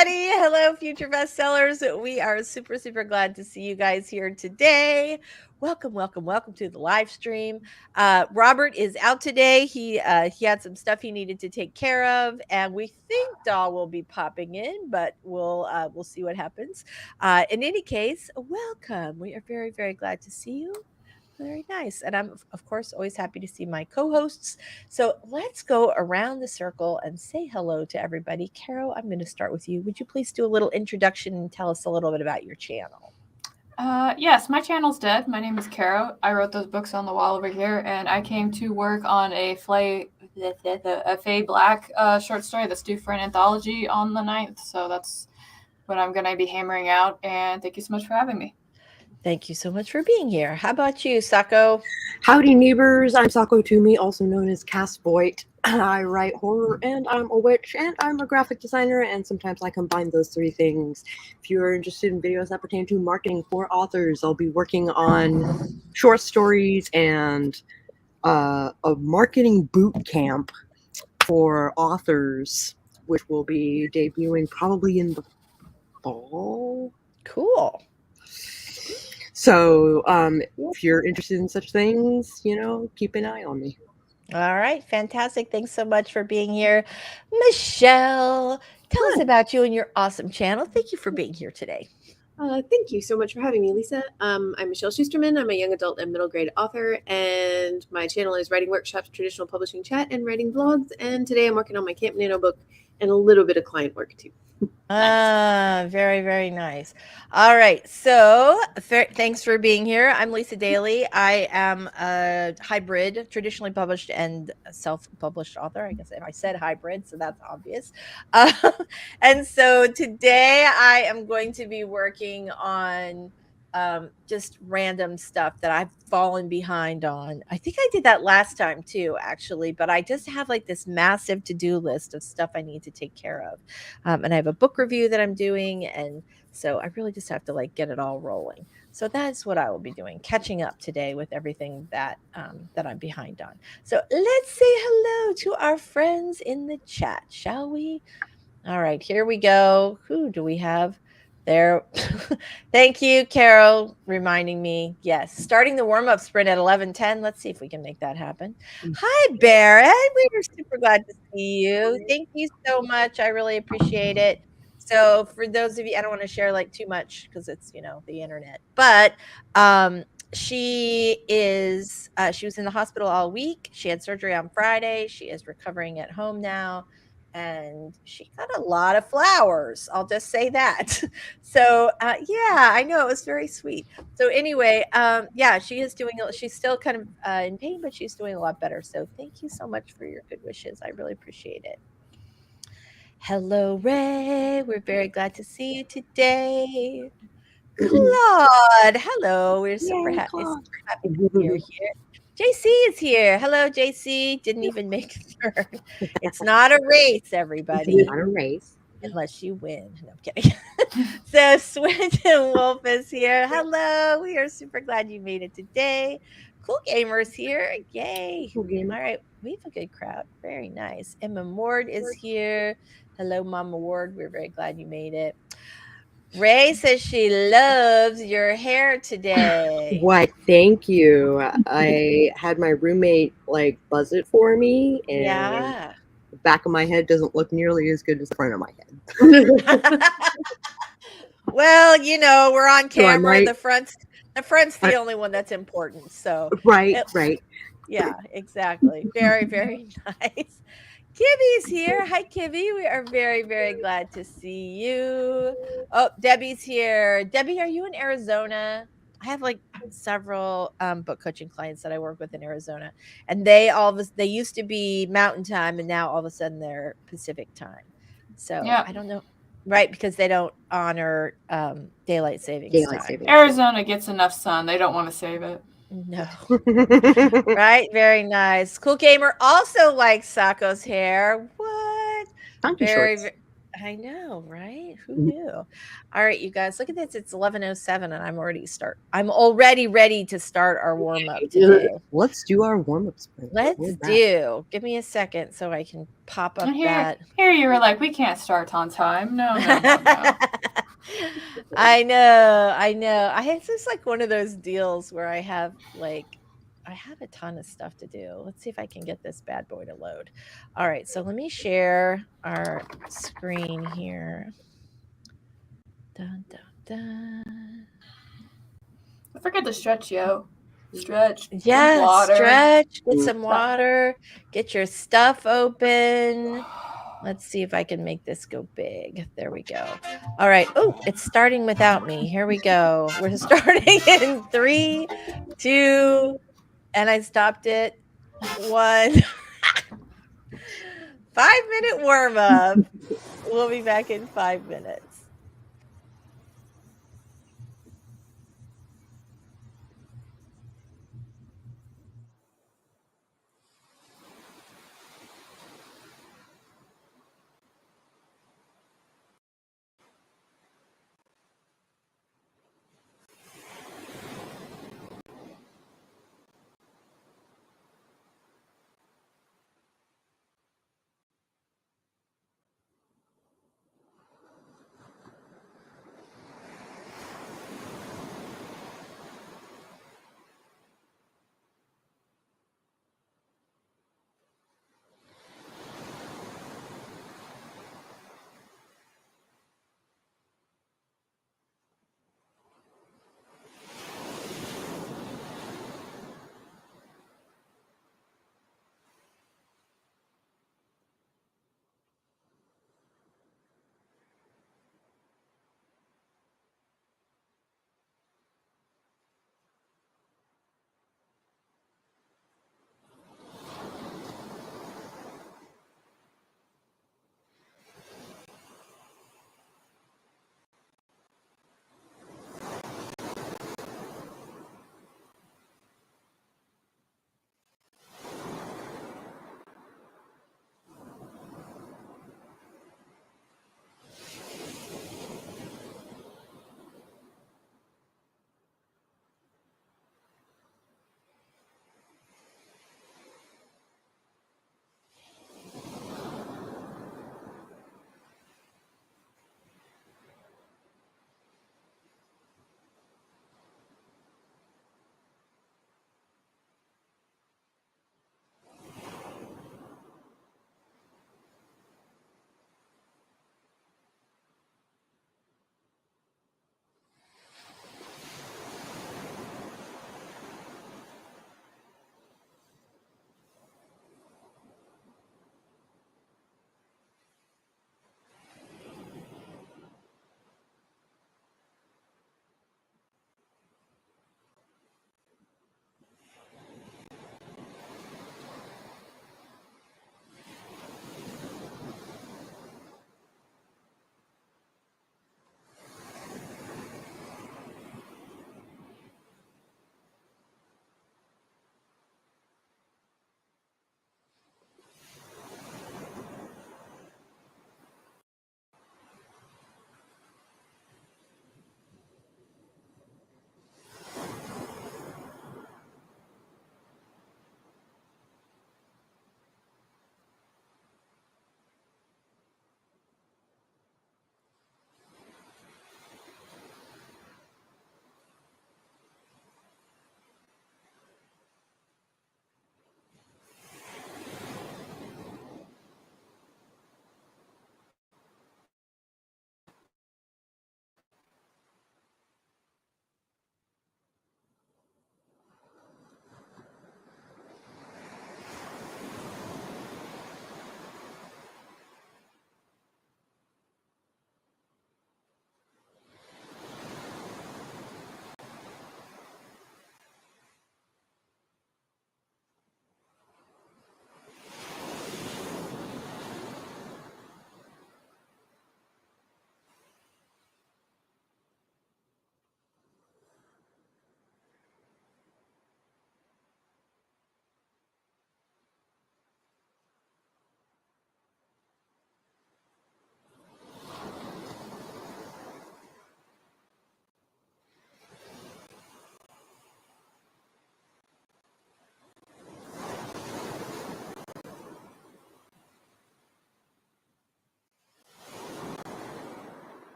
everybody. Hello, Future Bestsellers. We are super, super glad to see you guys here today. Welcome, welcome, welcome to the live stream. Robert is out today. He had some stuff he needed to take care of, and we think Dahl will be popping in, but we'll see what happens. In any case, welcome. We are very, very glad to see you. Very nice. And I'm, of course, always happy to see my co hosts. So let's go around the circle and say hello to everybody. Caro, I'm going to start with you. Would you please do a little introduction and tell us a little bit about your channel? Yes, my channel's dead. My name is Caro. I wrote those books on the wall over here, and I came to work on a Faye Black short story that's due for an anthology on the 9th. So that's what I'm going to be hammering out. And thank you so much for having me. Thank you so much for being here. How about you, Sako? Howdy, neighbors. I'm Sako Toomey, also known as Cass Voight. I write horror, and I'm a witch, and I'm a graphic designer, and sometimes I combine those three things. If you're interested in videos that pertain to marketing for authors, I'll be working on short stories and a marketing boot camp for authors, which will be debuting probably in the fall. Cool. So if you're interested in such things, keep an eye on me. All right. Fantastic. Thanks so much for being here. Michelle, tell us about you and your awesome channel. Thank you for being here today. Thank you so much for having me, Lisa. I'm Michelle Schusterman. I'm a young adult and middle grade author, and my channel is Writing Workshops, Traditional Publishing Chat, and Writing Vlogs. And today I'm working on my Camp Nano book and a little bit of client work too. Very, very nice. All right. So thanks for being here. I'm Lisa Daly. I am a hybrid, traditionally published and self-published author. I guess if I said hybrid, so that's obvious. And so today I am going to be working on just random stuff that I've fallen behind on. I think I did that last time too, actually, but I just have like this massive to-do list of stuff I need to take care of. And I have a book review that I'm doing. And so I really just have to like get it all rolling. So that's what I will be doing, catching up today with everything that I'm behind on. So let's say hello to our friends in the chat, shall we? All right, here we go. Who do we have? There. Thank you, Carol, reminding me. Yes, starting the warm-up sprint at 11:10. Let's see if we can make that happen. Hi, Barrett. We are super glad to see you. Thank you so much. I really appreciate it. So for those of you, I don't want to share like too much because it's, the internet. But she was in the hospital all week. She had surgery on Friday. She is recovering at home now. And she got a lot of flowers. I'll just say that. So yeah, I know, it was very sweet. So anyway, yeah, she's still kind of in pain, but she's doing a lot better. So thank you so much for your good wishes. I really appreciate it. Hello, Ray. We're very glad to see you today. Claude, hello. We're super happy you're here. JC is here. Hello, JC. Didn't even make a turn. It's not a race, everybody. It's not a race. Unless you win. No, I'm kidding. So Swinton Wolf is here. Hello. We are super glad you made it today. Cool Gamer's here. Yay. Cool Gamer. All right. We have a good crowd. Very nice. Emma Ward is here. Hello, Mama Ward. We're very glad you made it. Ray says she loves your hair today. Why, thank you. I had my roommate buzz it for me, and the back of my head doesn't look nearly as good as the front of my head. Well, we're on camera. The front's the only one that's important. So right. Yeah, exactly. Very, very nice. Kibby's here. Hi, Kibby. We are very, very glad to see you. Oh, Debbie's here. Debbie, are you in Arizona? I have several book coaching clients that I work with in Arizona, and they used to be Mountain Time, and now all of a sudden they're Pacific Time. So yeah. I don't know, right? Because they don't honor daylight savings time. Arizona gets enough sun; they don't want to save it. No. Right? Very nice. Cool Gamer also likes Sako's hair. What? Very I know, right? Who Mhm. knew? All right, you guys, look at this. It's 11:07 and I'm already ready to start our warm up today. Let's do our warm-up sprint. Let's We're back. do. Give me a second so I can pop up And that. here you were like, we can't start on time. No, no, no, no. I know. It's just like one of those deals where I have a ton of stuff to do. Let's see if I can get this bad boy to load. All right, so let me share our screen here. Dun, dun, dun. Don't forget to stretch, yo. Stretch. Drink Yes, water. stretch, get some water, get your stuff open. Let's see if I can make this go big. There we go. All right. Oh, it's starting without me. Here we go. We're starting in 3, 2, and I stopped it. 1. 5-minute warm up. We'll be back in 5 minutes.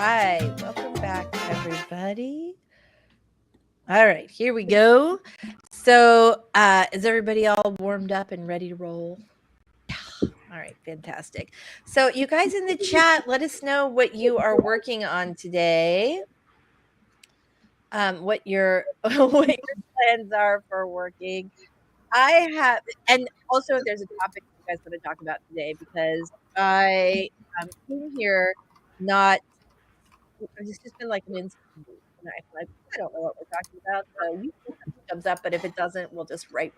Hi, welcome back, everybody. All right, here we go. So, is everybody all warmed up and ready to roll? All right, fantastic. So, you guys in the chat, let us know what you are working on today. What your what your plans are for working. I have, and also if there's a topic you guys want to talk about today, because I came here not. It's just been like an instant boot, and I don't know what we're talking about. So usually something comes up, but if it doesn't, we'll just write.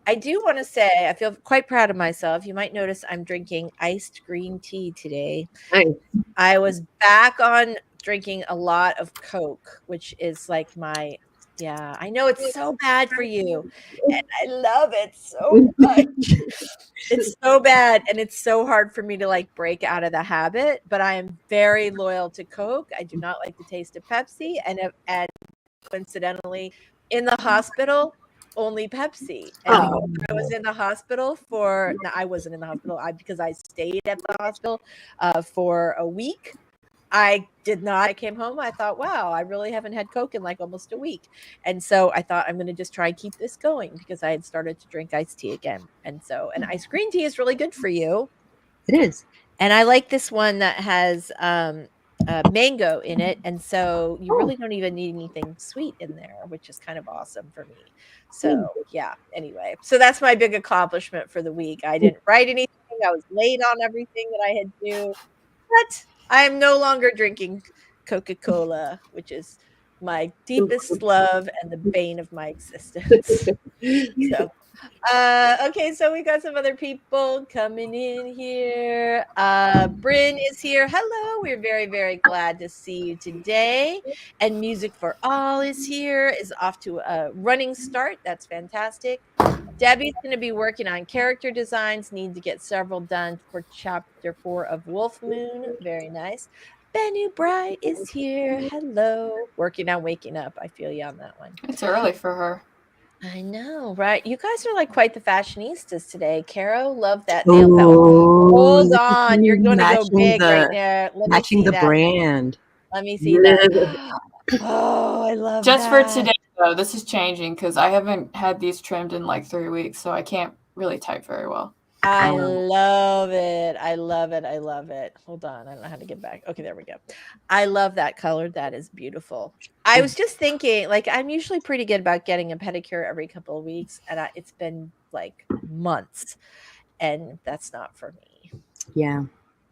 I do want to say I feel quite proud of myself. You might notice I'm drinking iced green tea today. Nice. I was back on drinking a lot of Coke, which is like my, yeah, I know it's so bad for you, and I love it so much. It's so bad, and it's so hard for me to like break out of the habit, but I am very loyal to Coke. I do not like the taste of Pepsi, and coincidentally, in the hospital, only Pepsi. And I was in the hospital for, no, I wasn't in the hospital because I stayed at the hospital for a week. I did not. I came home. I thought, wow, I really haven't had Coke in like almost a week. And so I thought I'm going to just try and keep this going because I had started to drink iced tea again. And so, and iced green tea is really good for you. It is. And I like this one that has mango in it. And so you really don't even need anything sweet in there, which is kind of awesome for me. So yeah, anyway, so that's my big accomplishment for the week. I didn't write anything. I was late on everything that I had to do, but I'm no longer drinking Coca-Cola, which is my deepest love and the bane of my existence. So, okay, so we got some other people coming in here. Bryn is here. Hello, we're very, very glad to see you today. And Music for All is here, is off to a running start. That's fantastic. Debbie's going to be working on character designs, need to get several done for chapter 4 of Wolf Moon. Very nice. Benny Bright is here. Hello. Working on waking up. I feel you on that one. It's early for her. I know, right? You guys are like quite the fashionistas today. Caro, love that nail palette. Hold on. You're going to go big right there. Let me Matching see the that. brand. Let me see that. Oh, I love Just that. for today, though, this is changing because I haven't had these trimmed in like 3 weeks, so I can't really type very well. I love it. I love it. I love it. Hold on. I don't know how to get back. Okay, there we go. I love that color. That is beautiful. I was just thinking, like, I'm usually pretty good about getting a pedicure every couple of weeks, and it's been like months, and that's not for me. Yeah.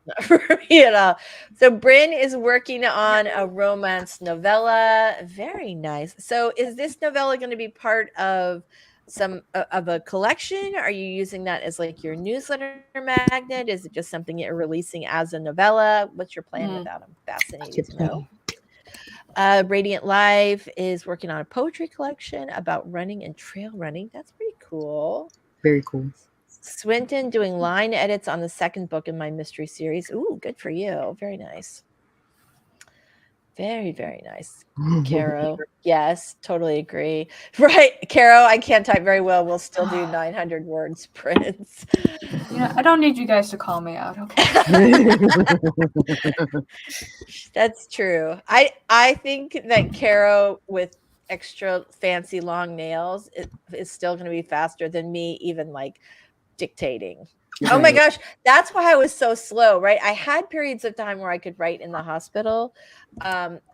Not for me at all. So Bryn is working on a romance novella. Very nice. So is this novella going to be part of some of a collection? Are you using that as like your newsletter magnet? Is it just something you're releasing as a novella? What's your plan with that? I'm fascinated to know. Radiant Live is working on a poetry collection about running and trail running. That's pretty cool. Very cool. Swinton doing line edits on the second book in my mystery series. Ooh, good for you. Very nice. Very, very nice. Caro. Yes, totally agree. Right. Caro, I can't type very well. We'll still do 900 word sprints. Yeah, I don't need you guys to call me out, okay? That's true. I think that Caro with extra fancy long nails is still going to be faster than me, even like dictating. Oh my gosh, that's why I was so slow, right? I had periods of time where I could write in the hospital,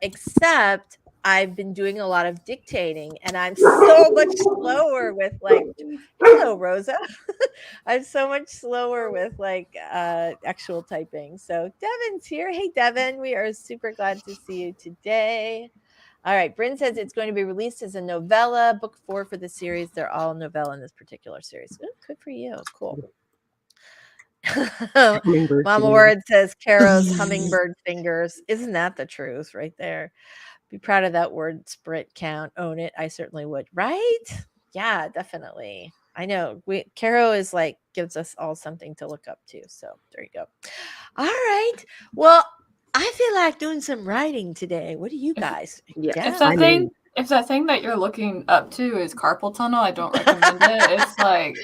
except I've been doing a lot of dictating, and I'm so much slower with like, hello, Rosa. I'm so much slower with like actual typing. So Devin's here. Hey, Devin, we are super glad to see you today. All right, Bryn says it's going to be released as a novella, book 4 for the series. They're all novella in this particular series. Ooh, good for you. Cool. Mama Word says Caro's hummingbird fingers. Isn't that the truth right there? Be proud of that word sprint count. Own it. I certainly would. Right? Yeah, definitely. I know. Caro is like gives us all something to look up to. So there you go. All right. Well, I feel like doing some writing today. What do you guys? If that thing If that thing that you're looking up to is carpal tunnel, I don't recommend it. It's like,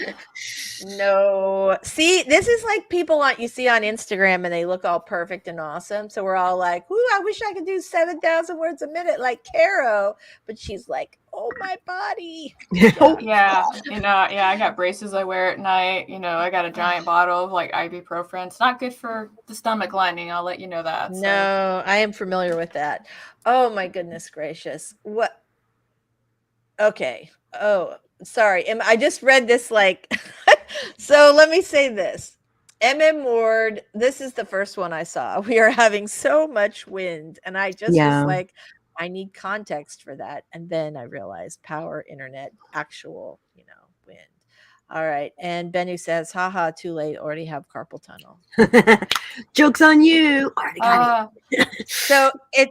No. See, this is like people you see on Instagram and they look all perfect and awesome. So we're all like, ooh, I wish I could do 7,000 words a minute like Caro. But she's like, oh, my body. Oh, yeah, I got braces I wear at night. I got a giant bottle of like ibuprofen. It's not good for the stomach lining. I'll let you know that. So. No, I am familiar with that. Oh, my goodness gracious. What? Okay. Oh, sorry. I just read this like, so let me say this. MM Ward, this is the first one I saw. We are having so much wind. And I just was like, I need context for that. And then I realized power, internet, actual, wind. All right. And Bennu says, haha, too late. Already have carpal tunnel. Joke's on you. Already got it.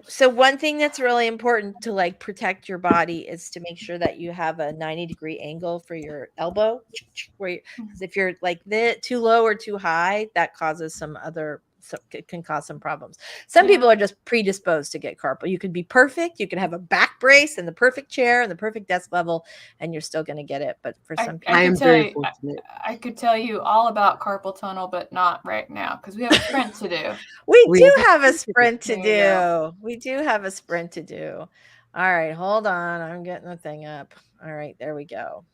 So one thing that's really important to like protect your body is to make sure that you have a 90-degree angle for your elbow, because if you're like too low or too high, that causes can cause some problems. Some people are just predisposed to get carpal. You could be perfect. You could have a back brace and the perfect chair and the perfect desk level, and you're still going to get it. But for some people, I am very fortunate. I could tell you all about carpal tunnel, but not right now because we have a sprint to do. We do have a sprint to do. We do have a sprint to do. All right, hold on. I'm getting the thing up. All right, there we go.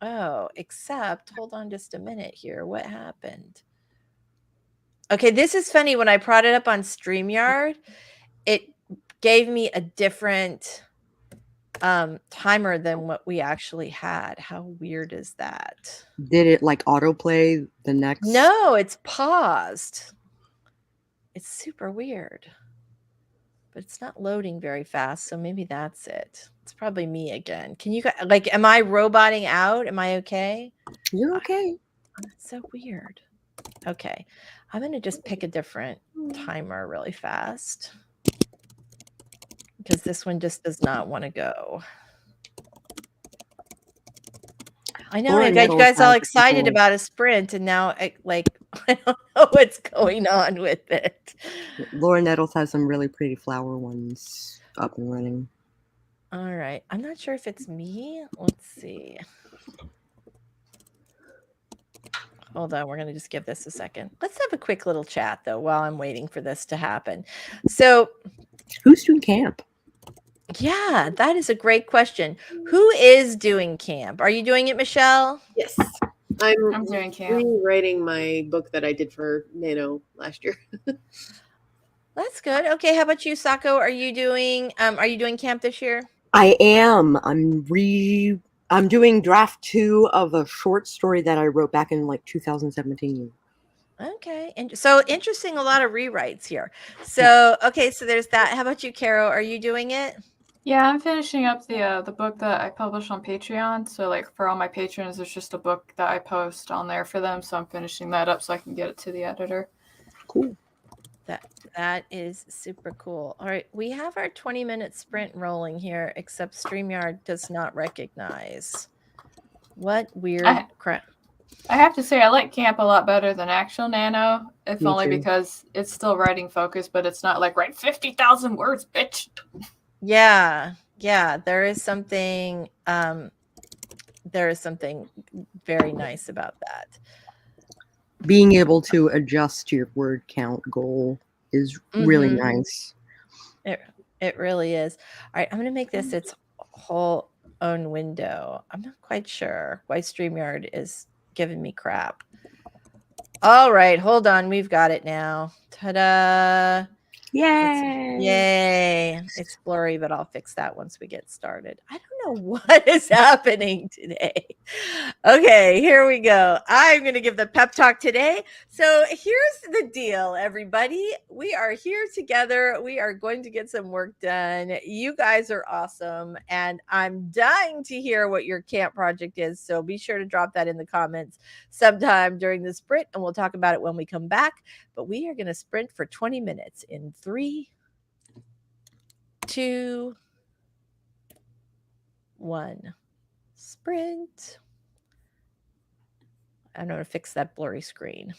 Oh, except, hold on just a minute here. What happened? Okay, this is funny. When I brought it up on StreamYard, it gave me a different timer than what we actually had. How weird is that? Did it like autoplay the next? No, it's paused. It's super weird. But it's not loading very fast, so maybe that's it. It's probably me again. Can you guys, like, am I roboting out? Am I okay? You're okay. That's so weird. Okay. I'm going to just pick a different timer really fast because this one just does not want to go. I know I got you guys all excited about a sprint, and now I don't know what's going on with it. Laura Nettles has some really pretty flower ones up and running. All right. I'm not sure if it's me. Let's see. Hold on. We're going to just give this a second. Let's have a quick little chat, though, while I'm waiting for this to happen. So, who's doing camp? Yeah, that is a great question. Who is doing camp? Are you doing it, Michelle? Yes. I'm doing camp. rewriting my book that I did for Nano last year. That's good. Okay, how about you, Sako? Are you doing camp this year? I am. I'm doing draft 2 of a short story that I wrote back in like 2017. Okay. And so interesting, a lot of rewrites here. So, okay, so there's that. How about you, Caro? Are you doing it? Yeah, I'm finishing up the book that I publish on Patreon. So like for all my patrons, there's just a book that I post on there for them. So I'm finishing that up so I can get it to the editor. Cool. That is super cool. All right, we have our 20-minute sprint rolling here, except StreamYard does not recognize. What weird crap. I have to say I like camp a lot better than actual Nano, if only because it's still writing focused, but it's not like write 50,000 words, bitch. Yeah, there is something very nice about that. Being able to adjust your word count goal is really nice. It really is. All right, I'm going to make this its whole own window. I'm not quite sure why StreamYard is giving me crap. All right, hold on. We've got it now. Ta-da! Yay! It's blurry, but I'll fix that once we get started. I don't know what is happening today. Okay, here we go. I'm going to give the pep talk today. So here's the deal, everybody. We are here together. We are going to get some work done. You guys are awesome, and I'm dying to hear what your camp project is. So be sure to drop that in the comments sometime during the sprint, and we'll talk about it when we come back. But we are going to sprint for 20 minutes in 3, 2, 1. Sprint. I'm going to fix that blurry screen.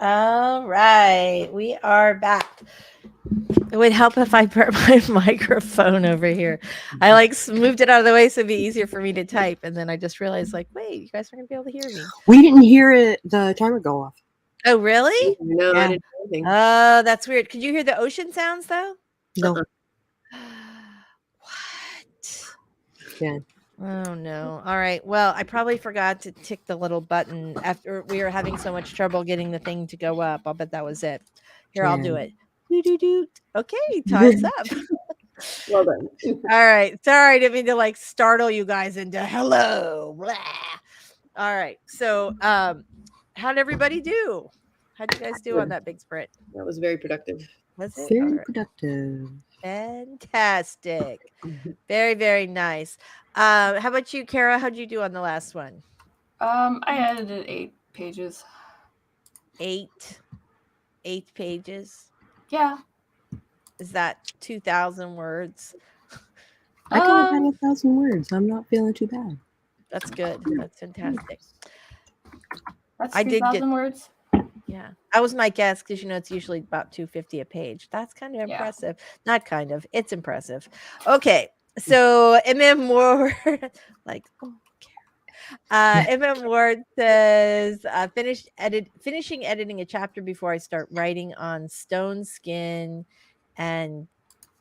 All right, we are back. It would help if I put my microphone over here. I like moved it out of the way so it'd be easier for me to type, and then I just realized, like, wait, you guys aren't gonna be able to hear me. We didn't hear it. The timer go off. Oh, really? No, Yeah. I didn't do anything. Oh, that's weird. Could you hear the ocean sounds though? No. What? Yeah. Oh no. All right. Well, I probably forgot to tick the little button after we were having so much trouble getting the thing to go up. I'll bet that was it. Here, I'll do Yeah. it. Doo-doo-doo. Okay, time's up. Well done. All right. Sorry, I didn't mean to like startle you guys into hello. Blah. All right. So how'd everybody do? How'd you guys do on that big sprint? That was very productive. Was it? Very All right. productive. Fantastic. Very, very nice. How about you, Kara? How'd you do on the last one? I edited 8 pages. 8 pages. Yeah. Is that 2,000 words? I can about 1,000 words. I'm not feeling too bad. That's good. That's fantastic. That's I did 2,000 words. Yeah, that was my guess because it's usually about 250 a page. That's kind of impressive. Not kind of. It's impressive. Okay, so MM Ward, like, oh, MM Ward says, finishing editing a chapter before I start writing on stone skin, and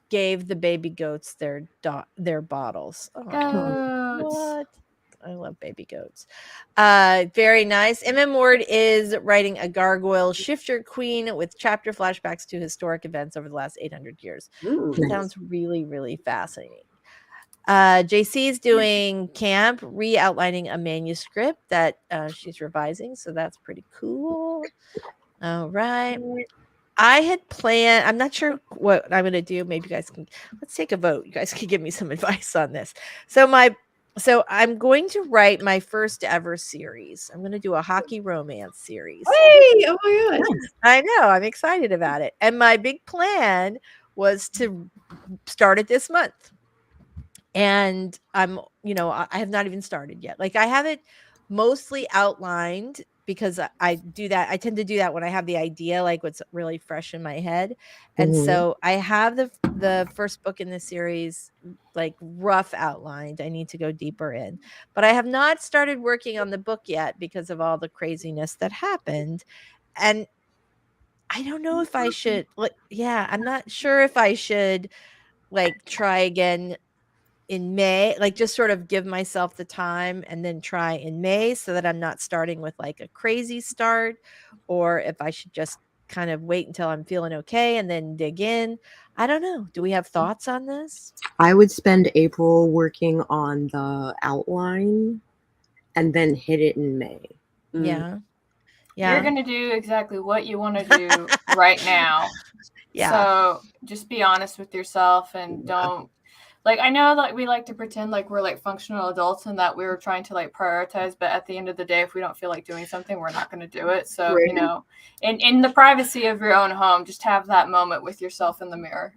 gave the baby goats their bottles. Oh, Goats. what? I love baby goats. Very nice. MM Ward is writing a gargoyle shifter queen with chapter flashbacks to historic events over the last 800 years. Nice. Sounds really, really fascinating. JC is doing camp, re-outlining a manuscript that she's revising, so that's pretty cool. All right. I had planned, I'm not sure what I'm going to do. Maybe you guys can, let's take a vote. You guys can give me some advice on this. So I'm going to write my first ever series. I'm going to do a hockey romance series. Hey! Oh my god! I know. I'm excited about it. And my big plan was to start it this month. And I have not even started yet. Like, I have it mostly outlined because I do that. I tend to do that when I have the idea, like what's really fresh in my head. And so I have the first book in the series, like rough outlined. I need to go deeper in, but I have not started working on the book yet because of all the craziness that happened. And I don't know if I should, I'm not sure if I should like try again in May, like just sort of give myself the time and then try in May so that I'm not starting with like a crazy start, or if I should just kind of wait until I'm feeling okay and then dig in. I don't know. Do we have thoughts on this? I would spend April working on the outline and then hit it in May. Yeah. You're going to do exactly what you want to do right now. Yeah. So just be honest with yourself and don't, like, I know like we like to pretend like we're like functional adults and that we're trying to like prioritize, but at the end of the day, if we don't feel like doing something, we're not going to do it. So, in the privacy of your own home, just have that moment with yourself in the mirror.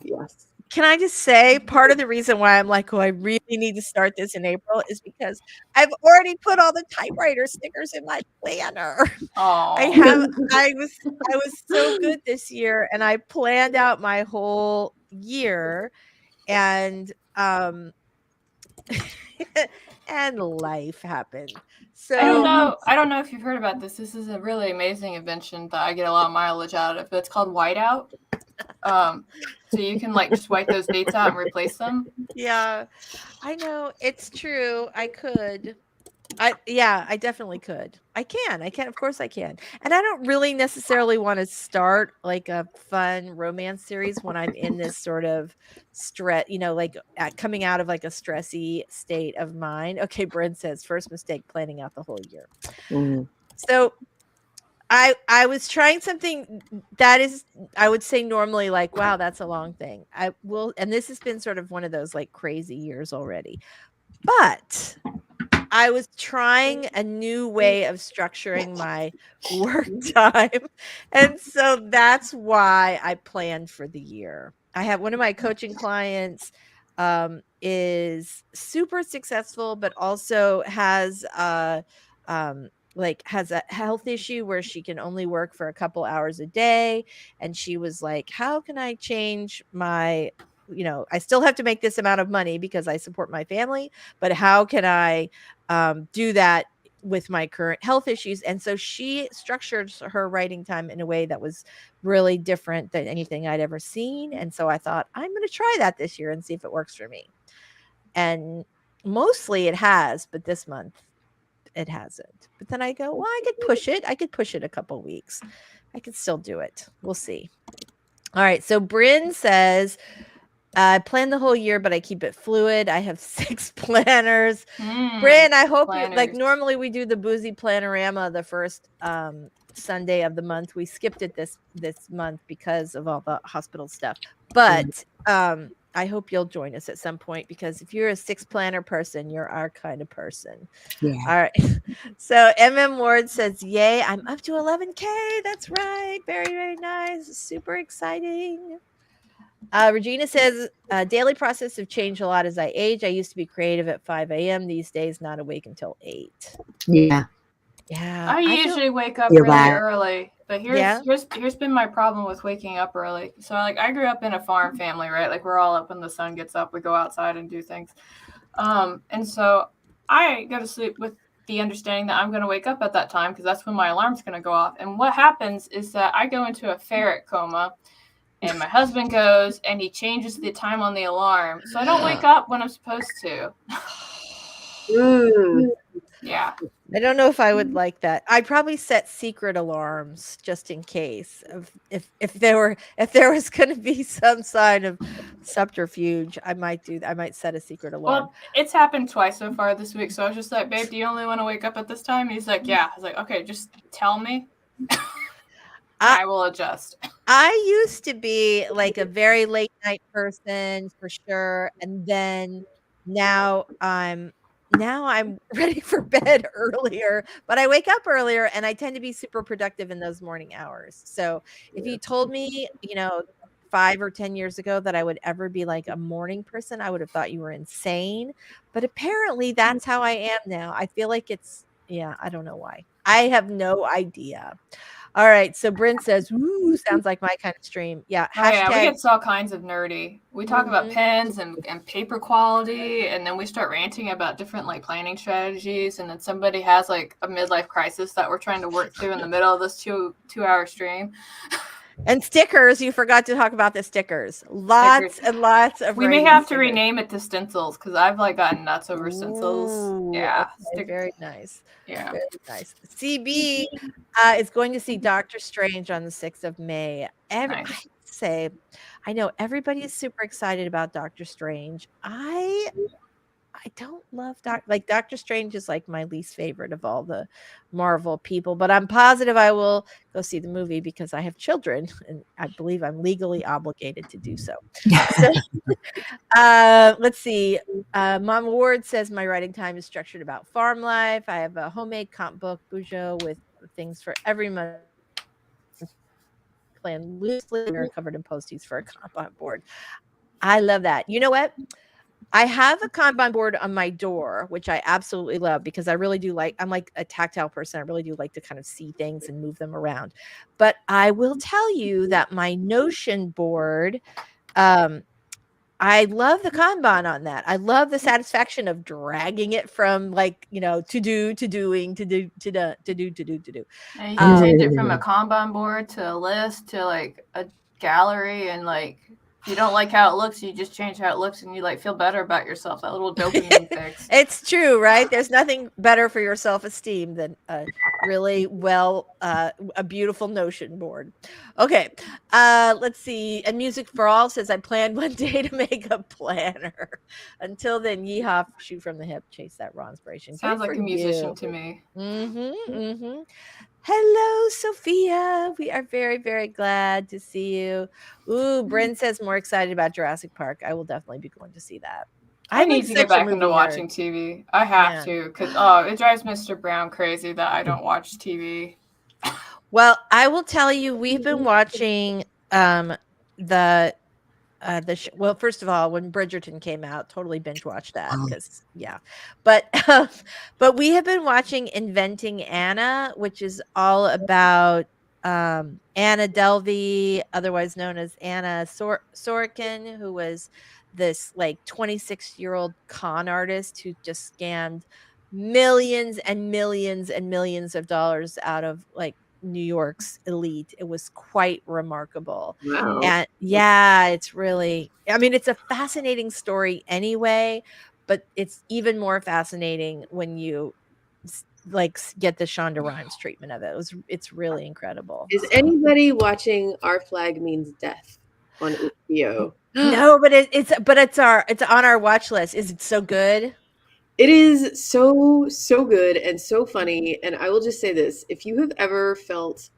Yes. Can I just say part of the reason why I'm like, oh, I really need to start this in April is because I've already put all the typewriter stickers in my planner. Oh, I was so good this year, and I planned out my whole year, and and life happened. So I don't know if you've heard about this. This is a really amazing invention that I get a lot of mileage out of. It's called whiteout. So you can like just white those dates out and replace them. Yeah, I know, it's true. I could. I definitely could. I can. Of course I can. And I don't really necessarily want to start like a fun romance series when I'm in this sort of stress, like coming out of like a stressy state of mind. Okay, Brent says first mistake, planning out the whole year. So I was trying something that is, I would say normally like, wow, that's a long thing. And this has been sort of one of those like crazy years already. But I was trying a new way of structuring my work time. And so that's why I planned for the year. I have one of my coaching clients is super successful, but also has like has a health issue where she can only work for a couple hours a day. And she was like, how can I change my, I still have to make this amount of money because I support my family, but how can I do that with my current health issues? And so she structured her writing time in a way that was really different than anything I'd ever seen. And so I thought, I'm going to try that this year and see if it works for me. And mostly it has, but this month it hasn't. But then I go, well, I could push it. I could push it a couple weeks. I could still do it. We'll see. All right. So Bryn says, I plan the whole year, but I keep it fluid. I have 6 planners. Bryn, I hope you like, normally we do the boozy planorama the first Sunday of the month. We skipped it this month because of all the hospital stuff. But I hope you'll join us at some point, because if you're a 6 planner person, you're our kind of person. Yeah. All right. So MM Ward says, yay, I'm up to 11K. That's right. Very, very nice. Super exciting. Regina says, daily process have changed a lot as I age. I used to be creative at 5 a.m. These days, not awake until 8. Yeah. Yeah. I usually wake up You're really right. early, but here's been my problem with waking up early. So like I grew up in a farm family, right? Like we're all up when the sun gets up. We go outside and do things. And so I go to sleep with the understanding that I'm going to wake up at that time because that's when my alarm's going to go off. And what happens is that I go into a ferret coma. And my husband goes and he changes the time on the alarm. So I don't wake up when I'm supposed to. Yeah. I don't know if I would like that. I'd probably set secret alarms just in case of if there was going to be some sign of subterfuge. I might set a secret alarm. Well, it's happened twice so far this week. So I was just like, babe, do you only want to wake up at this time? He's like, yeah. I was like, okay, just tell me. I will adjust. I used to be like a very late night person for sure. And then now I'm ready for bed earlier, but I wake up earlier and I tend to be super productive in those morning hours. So if you told me, 5 or 10 years ago that I would ever be like a morning person, I would have thought you were insane. But apparently that's how I am now. I feel like I don't know why. I have no idea. All right. So Bryn says, "Woo, sounds like my kind of stream." Yeah. Oh, yeah, we get all kinds of nerdy. We talk about pens and paper quality, and then we start ranting about different like planning strategies. And then somebody has like a midlife crisis that we're trying to work through in the middle of this 2-hour stream. And stickers, you forgot to talk about the stickers. Lots and lots of. We may have to rename it to stencils because I've like gotten nuts over stencils. Yeah, okay, very nice. Yeah, very nice. CB is going to see Doctor Strange on the 6th of May. I know everybody is super excited about Doctor Strange. I don't love Doctor Strange is like my least favorite of all the Marvel people, but I'm positive I will go see the movie because I have children and I believe I'm legally obligated to do so. Let's see. Mama Ward says my writing time is structured about farm life. I have a homemade comp book, Bujo, with things for every month. Plan loosely and are covered in posties for a Kanban board. I love that. You know what? I have a Kanban board on my door, which I absolutely love because I really do I'm like a tactile person. I really do like to kind of see things and move them around. But I will tell you that my Notion board, I love the Kanban on that. I love the satisfaction of dragging it from to do. And you can change it from a Kanban board to a list to like a gallery, and like if you don't like how it looks, you just change how it looks and you like feel better about yourself. That little dopamine fix. It's true, right? There's nothing better for your self-esteem than a really a beautiful Notion board. Okay. Let's see. And Music for All says, I planned one day to make a planner. Until then, yeehaw, shoot from the hip, chase that raw inspiration. Sounds like a musician to me. Hello, Sophia. We are very, very glad to see you. Ooh, Bryn says more excited about Jurassic Park. I will definitely be going to see that. I need to get back into watching TV. I have to because it drives Mr. Brown crazy that I don't watch TV. Well, I will tell you, we've been watching the well, first of all, when Bridgerton came out, totally binge watched that Wow. because but but we have been watching Inventing Anna, which is all about Anna Delvey, otherwise known as Anna Sorokin, who was this like 26-year-old con artist who just scammed millions and millions and millions of dollars out of like New York's elite. It was quite remarkable. Wow. And yeah, it's really, I mean, it's a fascinating story anyway, but it's even more fascinating when you get the Shonda Rhimes treatment of it. It's really incredible. Is So. anybody watching Our Flag Means Death on HBO? No, but it's on our watch list. Is it so good? It is so good and so funny. And I will just say this: if you have ever felt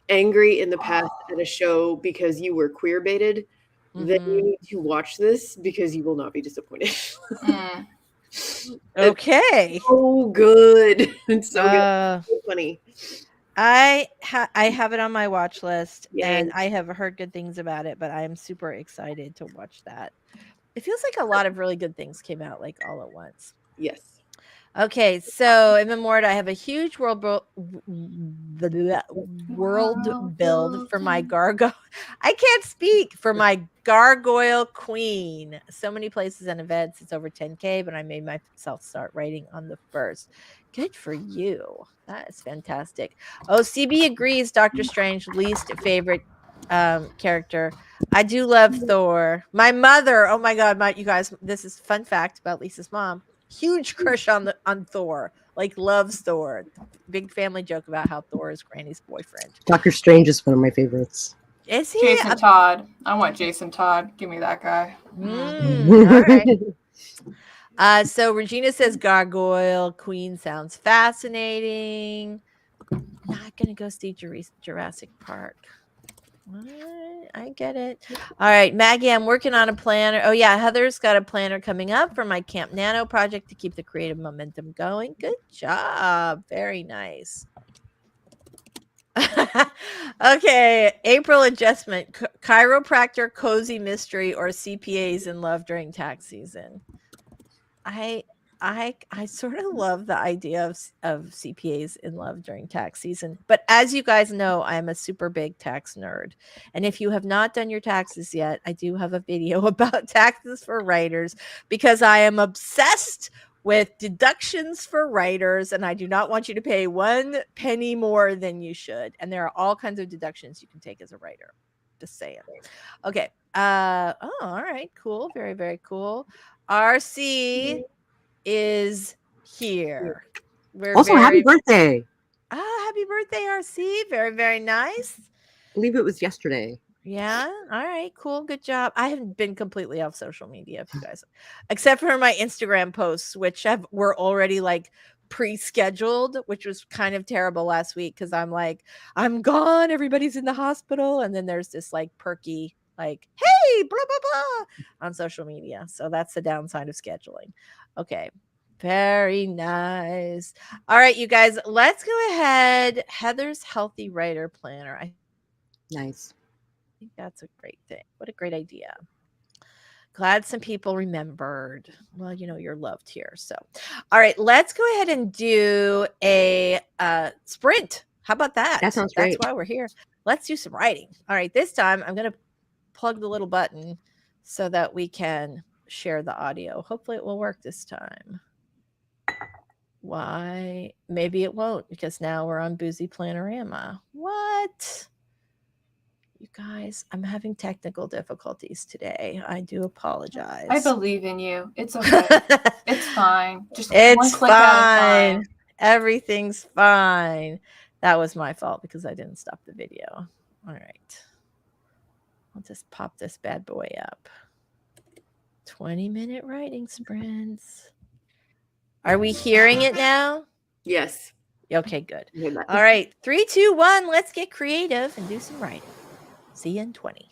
angry in the past at a show because you were queer baited, then you need to watch this because you will not be disappointed. Okay. It's so good. It's so good. It's so funny. I have it on my watch list, Yay. and I have heard good things about it, but I am super excited to watch that. It feels like a lot of really good things came out like all at once. Yes. Okay, so in Memorial, I have a huge world build for my gargoyle. I can't speak for my gargoyle queen. So many places and events. It's over 10K, but I made myself start writing on the 1st. Good for you. That is fantastic. Oh, CB agrees. Doctor Strange, least favorite character. I do love Thor. My mother. Oh my God, you guys. This is fun fact about Lisa's mom. Huge crush on Thor, like loves Thor. Big family joke about how Thor is Granny's boyfriend. Dr. Strange is one of my favorites. Is he? Jason Todd. I want Jason Todd. Give me that guy. All right. So Regina says Gargoyle Queen sounds fascinating. Not gonna go see Jurassic Park. I get it. All right, Maggie, I'm working on a planner. Oh yeah, Heather's got a planner coming up for my Camp Nano project to keep the creative momentum going. Good job. Very nice. Okay, April adjustment. Chiropractor, cozy mystery, or CPAs in love during tax season. I sort of love the idea of CPAs in love during tax season. But as you guys know, I'm a super big tax nerd. And if you have not done your taxes yet, I do have a video about taxes for writers because I am obsessed with deductions for writers, and I do not want you to pay 1 penny more than you should. And there are all kinds of deductions you can take as a writer. Just saying. Okay. All right. Cool. Very, very cool. RC is here. We're also, happy birthday. Happy birthday, RC. Very, very nice. I believe it was yesterday. Yeah. All right. Cool. Good job. I haven't been completely off social media, if you guys, except for my Instagram posts, which were already like pre-scheduled, which was kind of terrible last week because I'm like, I'm gone. Everybody's in the hospital. And then there's this like perky, like, hey, blah, blah, blah on social media. So that's the downside of scheduling. Okay. Very nice. All right, you guys, let's go ahead. Heather's Healthy Writer Planner. Nice. I think that's a great thing. What a great idea. Glad some people remembered. Well, you're loved here. So, all right, let's go ahead and do a sprint. How about that? That sounds great. That's why we're here. Let's do some writing. All right, this time I'm going to plug the little button so that we can share the audio. Hopefully it will work this time. Why? Maybe it won't because now we're on Boozy Planorama. What? You guys, I'm having technical difficulties today. I do apologize. I believe in you. It's okay. It's fine. Just it's one click at a time. Everything's fine. That was my fault because I didn't stop the video. All right. I'll just pop this bad boy up. 20-minute writing sprints. Are we hearing it now? Yes. Okay, good. All right. 3, 2, 1. Let's get creative and do some writing. See you in 20.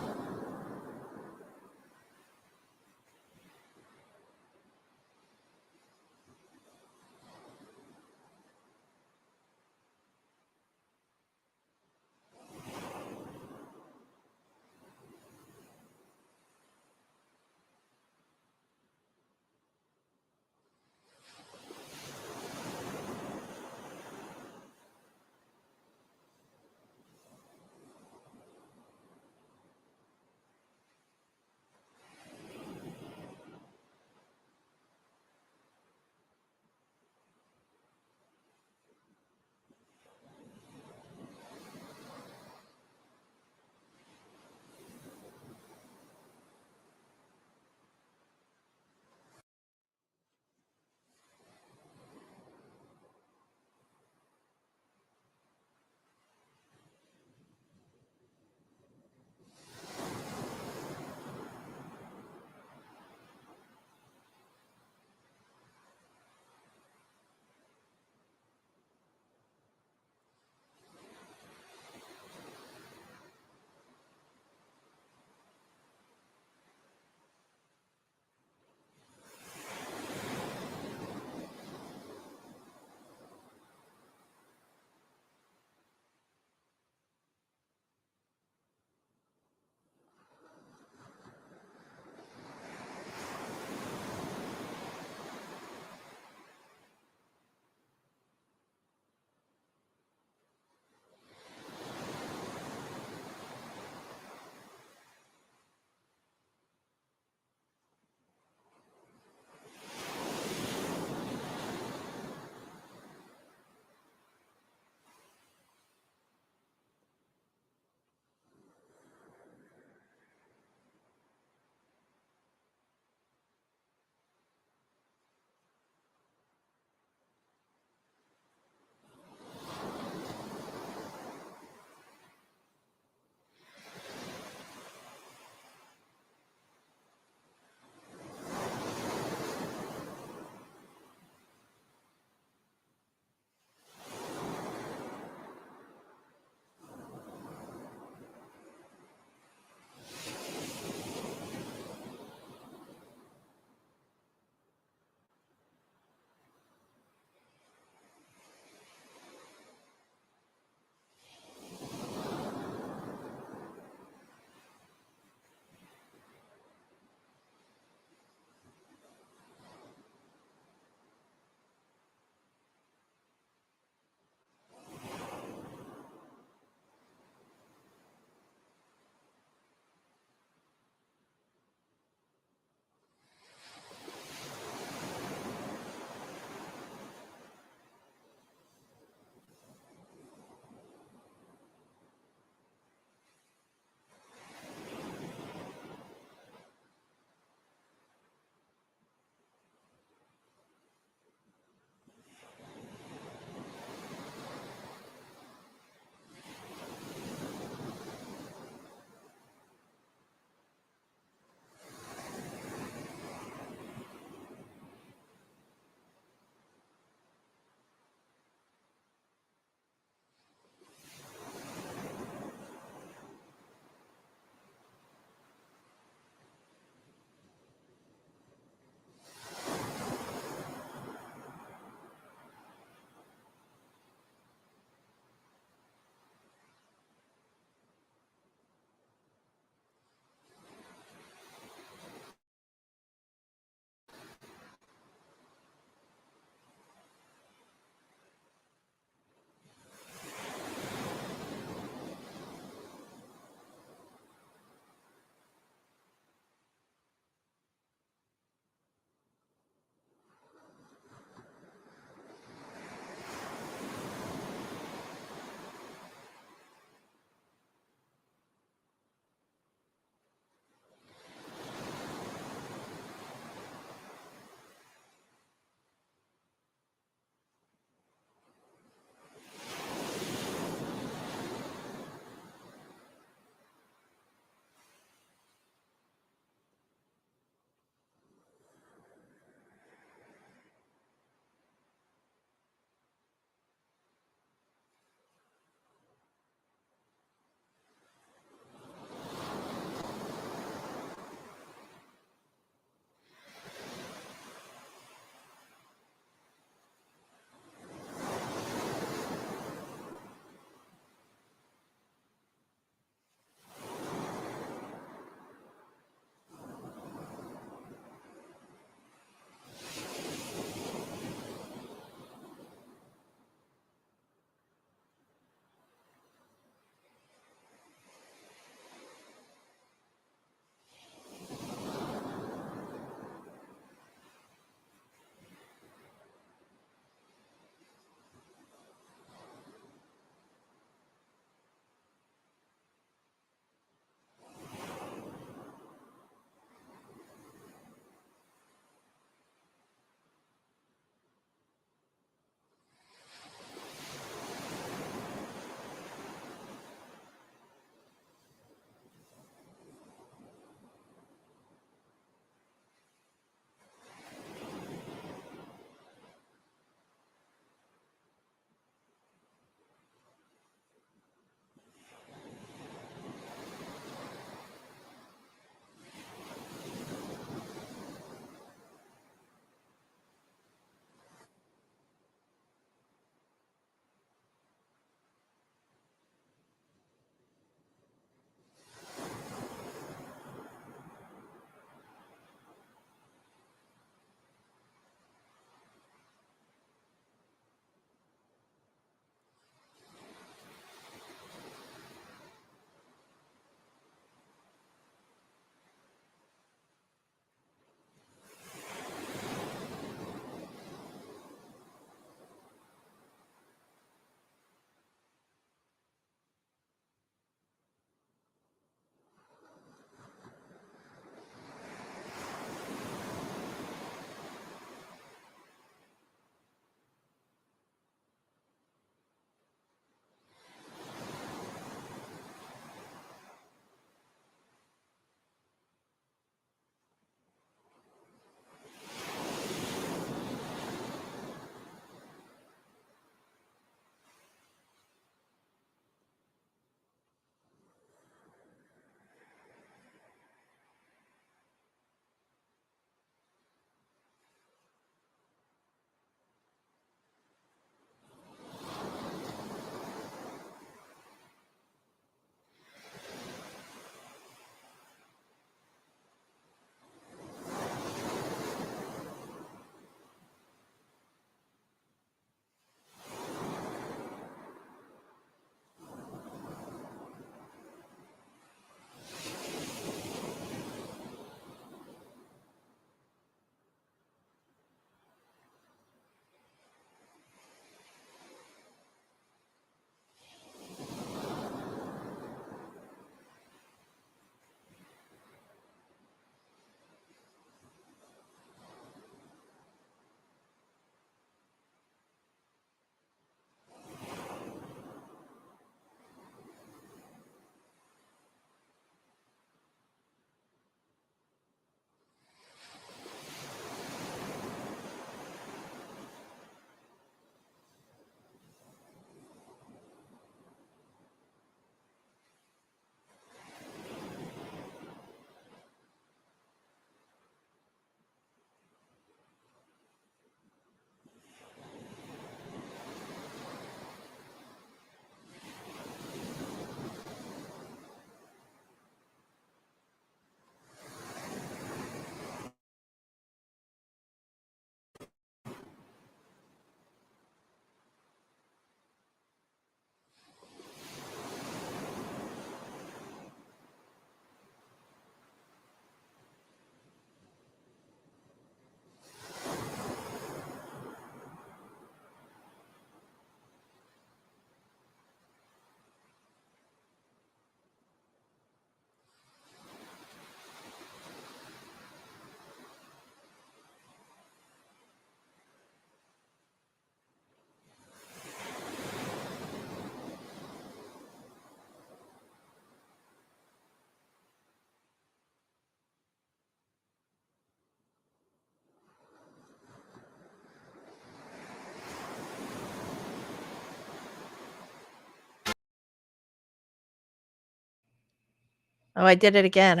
Oh, I did it again.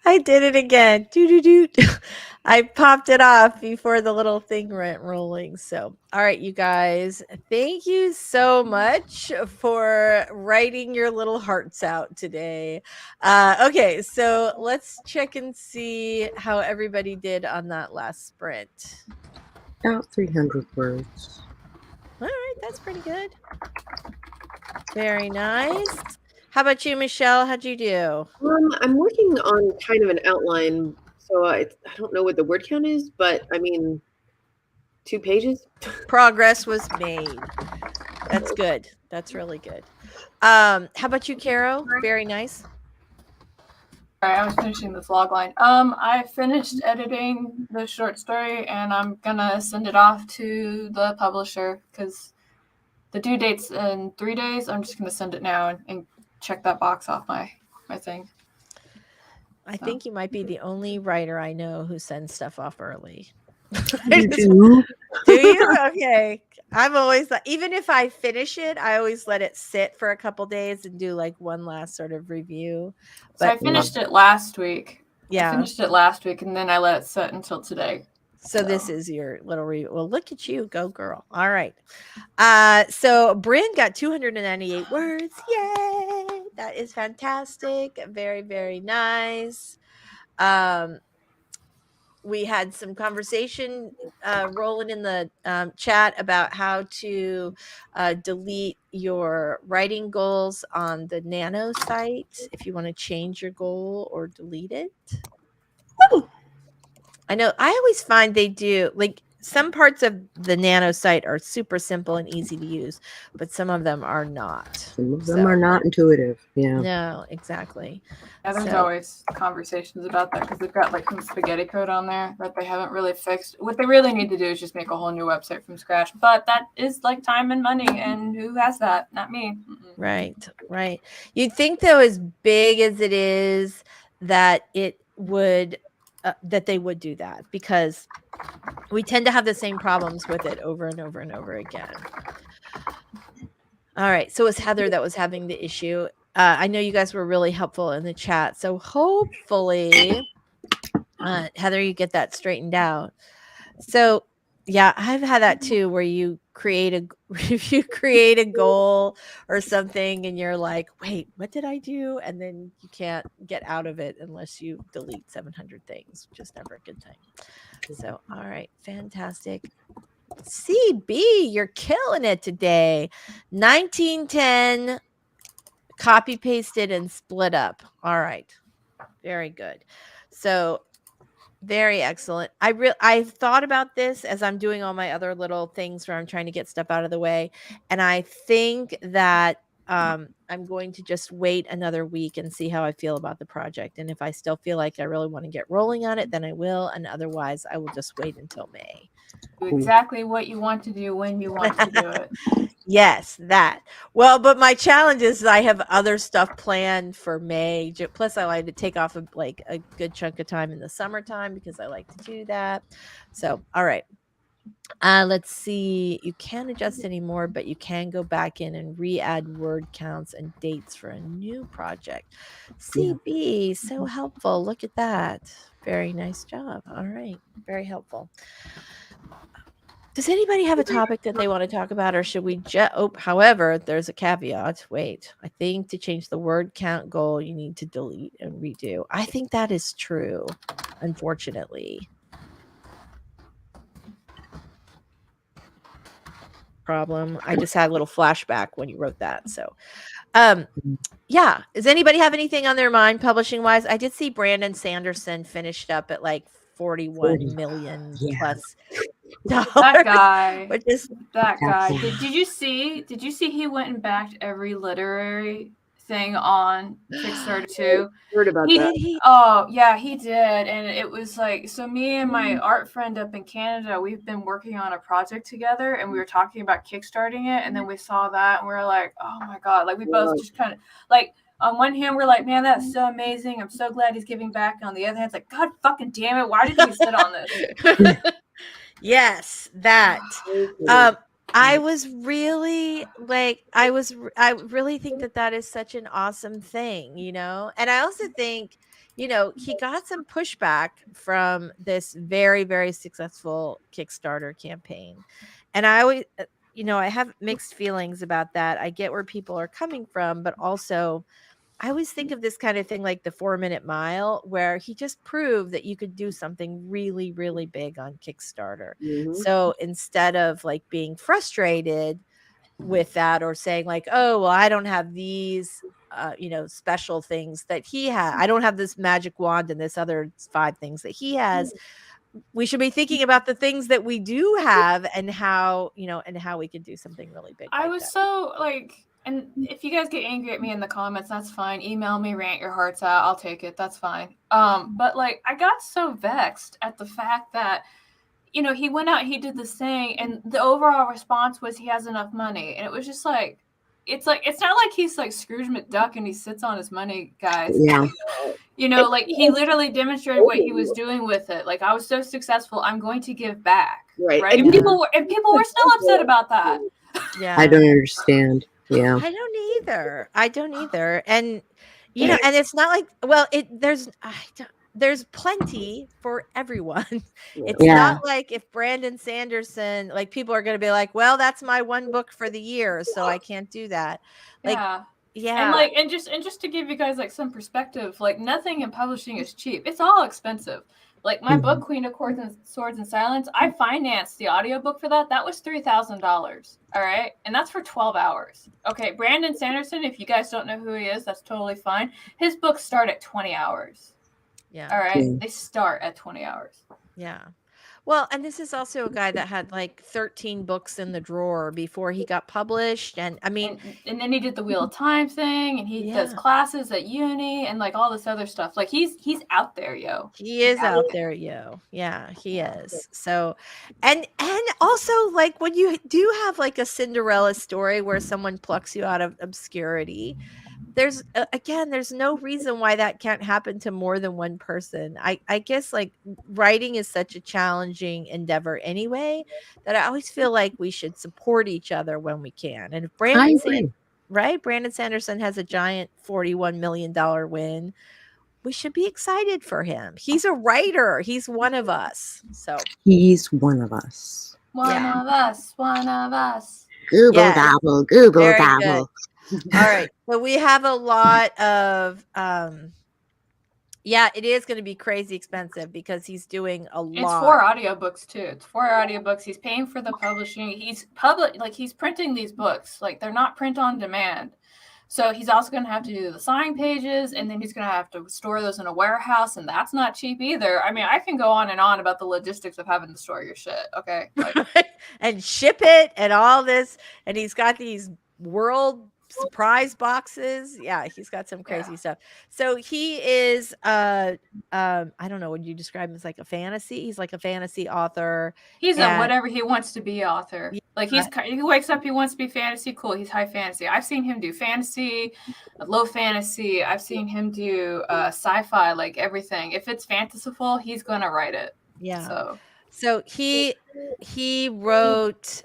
I did it again. I popped it off before the little thing went rolling. So, all right, you guys, thank you so much for writing your little hearts out today. Okay, so let's check and see how everybody did on that last sprint. About 300 words. All right, that's pretty good. Very nice. How about you, Michelle? How'd you do? I'm working on kind of an outline, so I don't know what the word count is, but I mean, 2 pages. Progress was made. That's good. That's really good. How about you, Caro? Very nice. Sorry, I was finishing this log line. I finished editing the short story, and I'm gonna send it off to the publisher because the due date's in 3 days. I'm just gonna send it now and check that box off my thing. I think you might be the only writer I know who sends stuff off early. You do? Do you? Okay. I'm always like, even if I finish it, I always let it sit for a couple days and do like one last sort of review. So I finished it last week. Yeah. I finished it last week, and then I let it sit until today. So this is your little review. Well, look at you. Go, girl. All right. So Bryn got 298 words. Yay. That is fantastic. Very, very nice. We had some conversation rolling in the chat about how to delete your writing goals on the Nano site if you want to change your goal or delete it. I know I always find they do, like, some parts of the Nano site are super simple and easy to use, but some of them are not. Some of them are not intuitive. Yeah. No, exactly. Yeah, there's always conversations about that because they've got like some spaghetti code on there that they haven't really fixed. What they really need to do is just make a whole new website from scratch. But that is like time and money, and who has that? Not me. Right, right. You'd think, though, as big as it is, that it would that they would do that, because we tend to have the same problems with it over and over and over again. All right, so it's Heather that was having the issue. I know you guys were really helpful in the chat, so hopefully, Heather, you get that straightened out. So yeah, I've had that too, where you create a goal or something and you're like, wait, what did I do? And then you can't get out of it unless you delete 700 things, which is never a good thing. So, all right, fantastic. CB, you're killing it today. 1910, copy pasted and split up. All right, very good. So very excellent. I've thought about this as I'm doing all my other little things where I'm trying to get stuff out of the way. And I think that I'm going to just wait another week and see how I feel about the project. And if I still feel like I really want to get rolling on it, then I will. And otherwise, I will just wait until May. Do exactly what you want to do when you want to do it. Yes, that. Well, but my challenge is I have other stuff planned for May. Plus, I like to take off a good chunk of time in the summertime because I like to do that. So, all right. Let's see. You can't adjust anymore, but you can go back in and re-add word counts and dates for a new project. CB, so helpful. Look at that. Very nice job. All right. Very helpful. Does anybody have a topic that they want to talk about, or should we however, there's a caveat. Wait, I think to change the word count goal, you need to delete and redo. I think that is true, unfortunately. Problem. I just had a little flashback when you wrote that. So, yeah. Does anybody have anything on their mind publishing wise? I did see Brandon Sanderson finished up at like 41 million plus dollars. That guy. Which is that guy. Did you see he went and backed every literary thing on Kickstarter too? Heard about that. Oh yeah, he did. And it was like, so me and my art friend up in Canada, we've been working on a project together, and we were talking about kickstarting it, and then we saw that and we were like, oh my god, like we both just kind of like, on one hand, we're like, man, that's so amazing. I'm so glad he's giving back. On the other hand, it's like, God fucking damn it. Why did we sit on this? Yes, that. I was really like, I really think that that is such an awesome thing, you know? And I also think, you know, he got some pushback from this very, very successful Kickstarter campaign. And I always, you know, I have mixed feelings about that. I get where people are coming from, but also I always think of this kind of thing like the 4-Minute Mile, where he just proved that you could do something really, really big on Kickstarter. Mhm. So instead of like being frustrated with that or saying like, oh, well, I don't have these, you know, special things that he had. I don't have this magic wand and this other 5 things that he has. We should be thinking about the things that we do have and how, you know, and how we can do something really big. I like was that. so like, and if you guys get angry at me in the comments, that's fine. Email me, rant your hearts out. I'll take it. That's fine. But like, I got so vexed at the fact that, you know, he went out, he did this thing, and the overall response was he has enough money, and it was just like, it's not like he's like Scrooge McDuck and he sits on his money, guys. Yeah. You know, like he literally demonstrated what he was doing with it. Like, I was so successful, I'm going to give back. Right. Right. And people were still upset about that. Yeah. I don't understand. Yeah. I don't either. I don't either. And you know, and it's not like, well, there's plenty for everyone. It's Yeah. not like if Brandon Sanderson, like people are going to be like, well, that's my one book for the year, so I can't do that. Like, Yeah. yeah. And like, and just to give you guys like some perspective, like nothing in publishing is cheap. It's all expensive. Like my book, Queen of Swords and Silence, I financed the audiobook for that. That was $3,000. All right. And that's for 12 hours. Okay. Brandon Sanderson, if you guys don't know who he is, that's totally fine. His books start at 20 hours. Yeah. All right. Yeah. They start at 20 hours. Yeah. Well, and this is also a guy that had like 13 books in the drawer before he got published. And I mean, and then he did the Wheel of Time thing, and he does classes at uni and like all this other stuff. Like he's out there, yo. He is out there, yo. Yeah, he is. So, and also like when you do have like a Cinderella story where someone plucks you out of obscurity, there's again, there's no reason why that can't happen to more than one person. I guess like writing is such a challenging endeavor anyway, that I always feel like we should support each other when we can. And if Brandon Sanderson has a giant $41 million win, we should be excited for him. He's a writer. He's one of us. So he's one of us. One of us. Google gobble, Google Very gobble. All right. So we have a lot of it is going to be crazy expensive because he's doing a lot. It's 4 audiobooks too. It's 4 audiobooks. He's paying for the publishing. He's he's printing these books. Like they're not print on demand. So he's also going to have to do the sign pages, and then he's going to have to store those in a warehouse, and that's not cheap either. I mean, I can go on and on about the logistics of having to store your shit, okay? Like, and ship it and all this, and he's got these world surprise boxes. Yeah, he's got some crazy stuff. So he is I don't know, would you describe him as like a fantasy? He's like a fantasy author. He's a whatever he wants to be author. Like he wakes up, he wants to be fantasy. Cool, he's high fantasy. I've seen him do fantasy, low fantasy. I've seen him do sci-fi, like everything. If it's fanciful, he's gonna write it. Yeah. So he wrote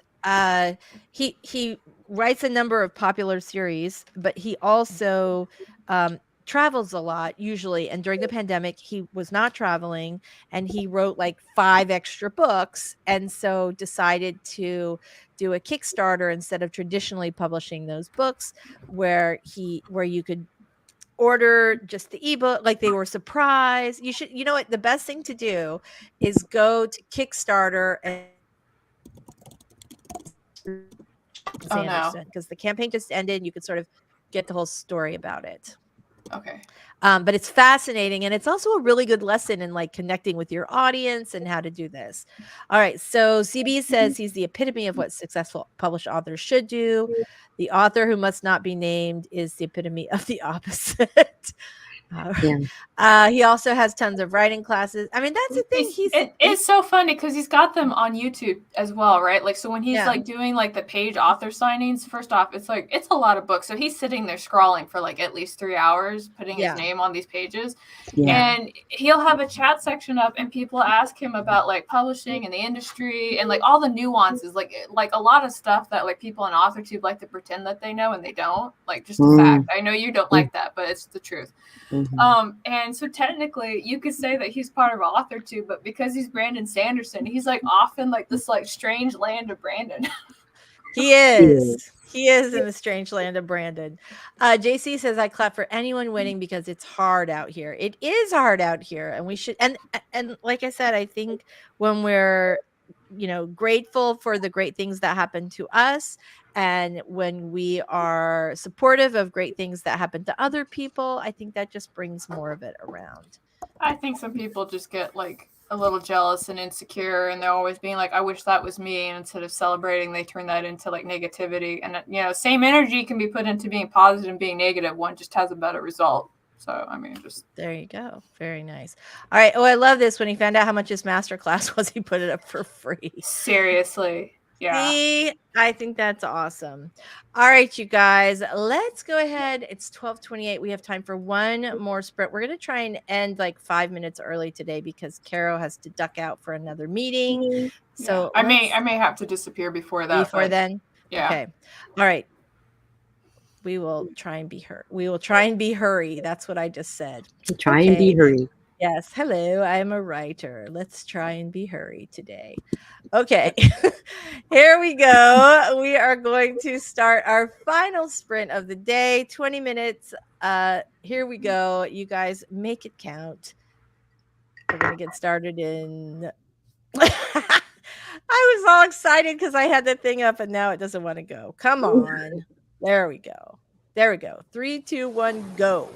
he writes a number of popular series, but he also travels a lot usually. And during the pandemic, he was not traveling, and he wrote like 5 extra books, and so decided to do a Kickstarter instead of traditionally publishing those books, where you could order just the ebook, like they were surprised. You know what, the best thing to do is go to Kickstarter and Sanderson, because the campaign just ended and you could sort of get the whole story about it. Okay. But it's fascinating, and it's also a really good lesson in like connecting with your audience and how to do this. All right. So CB says he's the epitome of what successful published authors should do. The author who must not be named is the epitome of the opposite. He also has tons of writing classes. I mean, that's the thing. It's so funny because he's got them on YouTube as well, right? Like, so when he's Yeah. like doing like the page author signings, first off, it's like it's a lot of books. So he's sitting there scrawling for like at least 3 hours, putting his name on these pages. Yeah. And he'll have a chat section up, and people ask him about like publishing and the industry and like all the nuances, like a lot of stuff that like people on AuthorTube like to pretend that they know and they don't. Like, just a fact. I know you don't like that, but it's the truth. And so technically you could say that he's part of AuthorTube, but because he's Brandon Sanderson, he's like often like this like strange land of Brandon. He is. He is in the strange land of Brandon. JC says, I clap for anyone winning because it's hard out here. It is hard out here. And we should, and like I said, I think when we're, grateful for the great things that happen to us, and when we are supportive of great things that happen to other people, I think that just brings more of it around. I think some people just get like a little jealous and insecure, and they're always being like, I wish that was me. And instead of celebrating, they turn that into like negativity. And, same energy can be put into being positive and being negative. One just has a better result. So, I mean, just there you go. Very nice. All right. Oh, I love this. When he found out how much his masterclass was, he put it up for free. Seriously. Yeah. See, I think that's awesome. All right, you guys, let's go ahead. It's 12:28. We have time for one more sprint. We're going to try and end like 5 minutes early today because Caro has to duck out for another meeting. So I may have to disappear before that. Before then? Yeah. Okay. All right. We will try and be hurry. That's what I just said. Try and be hurry. Yes. Hello, I'm a writer. Let's try and be hurry today. Okay. Here we go. We are going to start our final sprint of the day. 20 minutes. Here we go. You guys make it count. We're going to get started in I was all excited because I had the thing up and now it doesn't want to go. Come on. There we go. 3, 2, 1, go.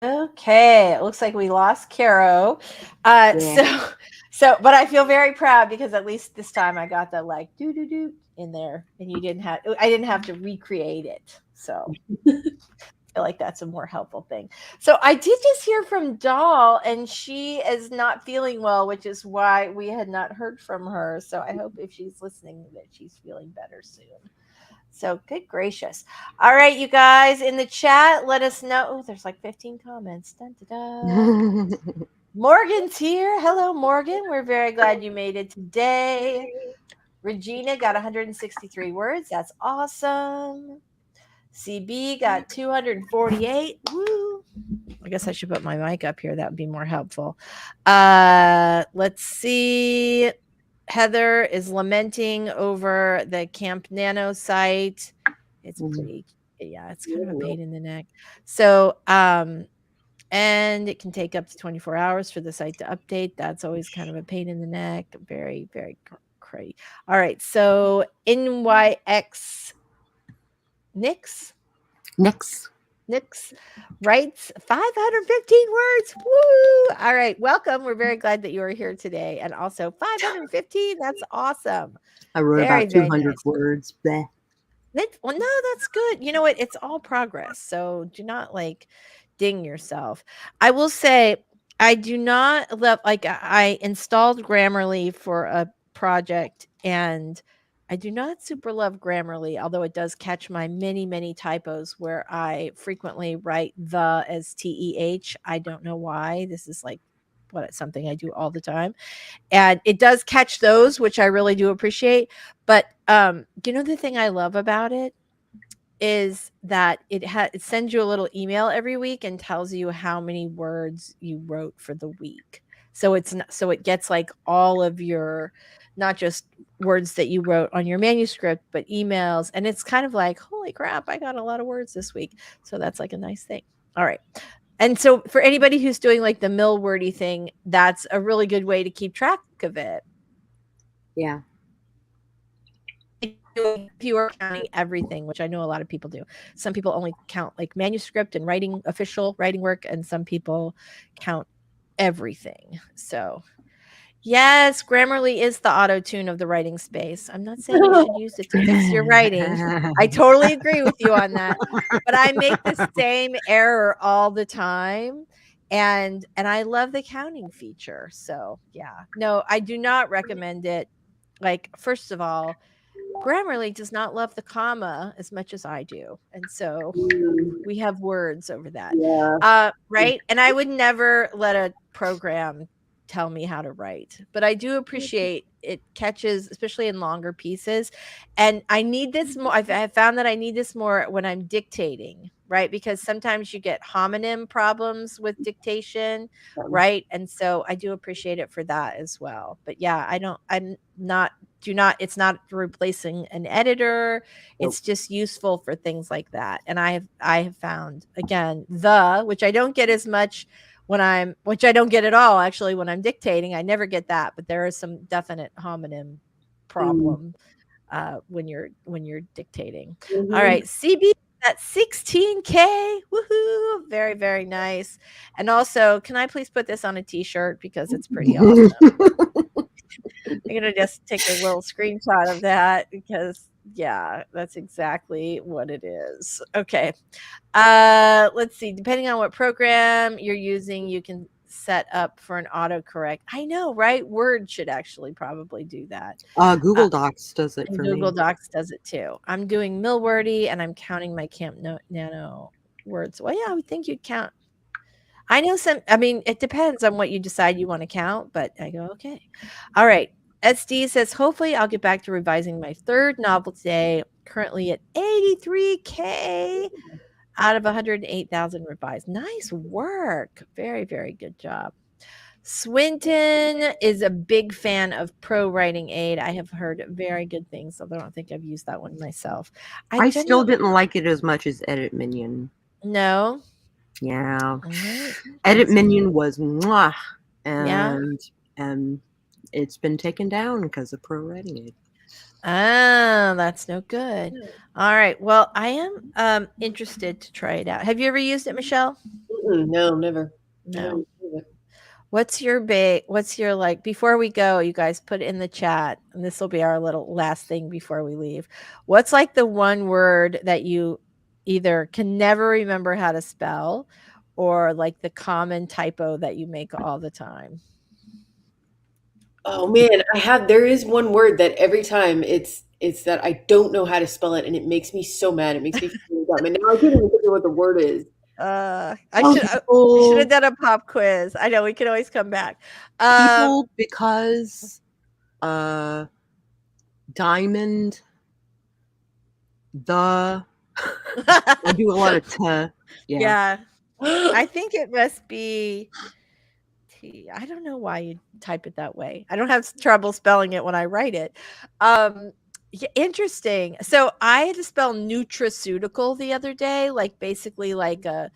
Okay, it looks like we lost Caro. Yeah. So, but I feel very proud because at least this time I got the like doo doo doo in there, and I didn't have to recreate it. So I feel like that's a more helpful thing. So I did just hear from Dahl, and she is not feeling well, which is why we had not heard from her. So I hope if she's listening that she's feeling better soon. So good gracious. All right, you guys in the chat, let us know. Oh, there's like 15 comments. Dun, dun, dun. Morgan's here. Hello, Morgan. We're very glad you made it today. Regina got 163 words. That's awesome. CB got 248. Woo. I guess I should put my mic up here. That would be more helpful. Let's see. Heather is lamenting over the Camp Nano site. It's pretty, it's kind of a pain in the neck. So, and it can take up to 24 hours for the site to update. That's always kind of a pain in the neck. Very, very crazy. All right. So NYX Nix writes 515 words. Woo! All right. Welcome. We're very glad that you are here today. And also 515. That's awesome. I wrote about 200 words. Bleh. Well, no, that's good. You know what? It's all progress. So do not like ding yourself. I will say I do not love, like, I installed Grammarly for a project, and I do not super love Grammarly, although it does catch my many, many typos where I frequently write the as TEH. I don't know why. This is like something I do all the time. And it does catch those, which I really do appreciate. But you know, the thing I love about it is that it sends you a little email every week and tells you how many words you wrote for the week. So it gets like all of your, not just words that you wrote on your manuscript, but emails. And it's kind of like, holy crap, I got a lot of words this week. So that's like a nice thing. All right. And so for anybody who's doing like the mill wordy thing, that's a really good way to keep track of it. Yeah. If you are counting everything, which I know a lot of people do. Some people only count like manuscript and writing, official writing work, and some people count everything. So yes, Grammarly is the auto-tune of the writing space. I'm not saying you should use it to fix your writing. I totally agree with you on that. But I make the same error all the time. And I love the counting feature. So yeah, no, I do not recommend it. Like, first of all, Grammarly does not love the comma as much as I do. And so we have words over that. Yeah. Right. And I would never let a program tell me how to write, but I do appreciate it catches, especially in longer pieces. And I need this more. I've found that I need this more when I'm dictating, right? Because sometimes you get homonym problems with dictation, right? And so I do appreciate it for that as well. But yeah, it's not replacing an editor. It's just useful for things like that. And I have found, again, which I don't get as much which I don't get at all actually when I'm dictating. I never get that, but there is some definite homonym problem when you're dictating. All right, CB at 16K. Woohoo! Very, very nice. And also, can I please put this on a t-shirt because it's pretty awesome. I'm gonna just take a little screenshot of that because yeah, that's exactly what it is. Okay. Let's see. Depending on what program you're using, you can set up for an autocorrect. I know, right? Word should actually probably do that. Google Docs does it for me. Google Docs does it too. I'm doing Millwordy and I'm counting my Camp Nano words. Well, yeah, I would think you'd count. I know it depends on what you decide you want to count, but I go, okay. All right. SD says, hopefully I'll get back to revising my third novel today, currently at 83K out of 108,000 revised. Nice work. Very, very good job. Swinton is a big fan of Pro Writing Aid. I have heard very good things, although I don't think I've used that one myself. I still didn't like it as much as Edit Minion. No? Yeah. Edit Minion was mwah. And it's been taken down because of Pro Writing Aid. Oh, that's no good. All right. Well, I am interested to try it out. Have you ever used it, Michelle? No, never. No. Never. What's your like, before we go, you guys put in the chat, and this will be our little last thing before we leave. What's like the one word that you either can never remember how to spell, or like the common typo that you make all the time? Oh man, there is one word that every time it's that I don't know how to spell it, and it makes me so mad. It makes me feel dumb. And now I can't even think of what the word is. I People, should have done a pop quiz. I know we can always come back. people because diamond, I do a lot of Yeah. I think it must be T. I don't know why you type it that way. I don't have trouble spelling it when I write it. Yeah, interesting. So I had to spell nutraceutical the other day, like basically like a